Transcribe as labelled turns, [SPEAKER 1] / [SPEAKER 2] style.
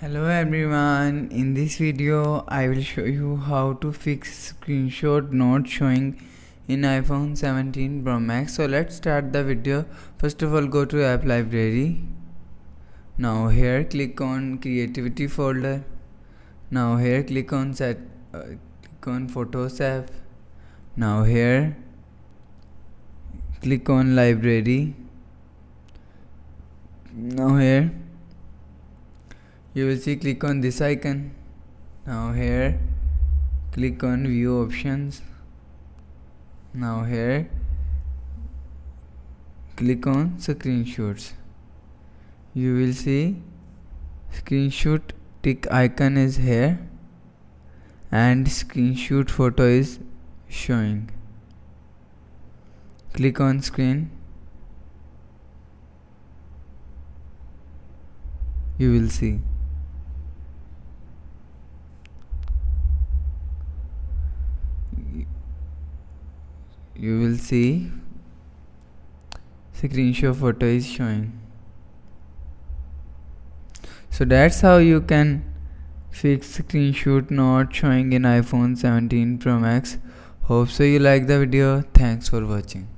[SPEAKER 1] Hello everyone, in this video I will show you how to fix screenshot not showing in iPhone 17 Pro Max. So let's start the video. First of all, go to app library. Now here click on creativity folder. Now here click on photos app. Now here click on library. Now here you will see click on this icon. Now here click on view options. Now here click on screenshots. You will see screenshot tick icon is here and screenshot photo is showing. Click on screen. You will see. You will see screenshot photo is showing. So that's how you can fix screenshot not showing in iPhone 17 Pro Max. Hope so you like the video. Thanks for watching.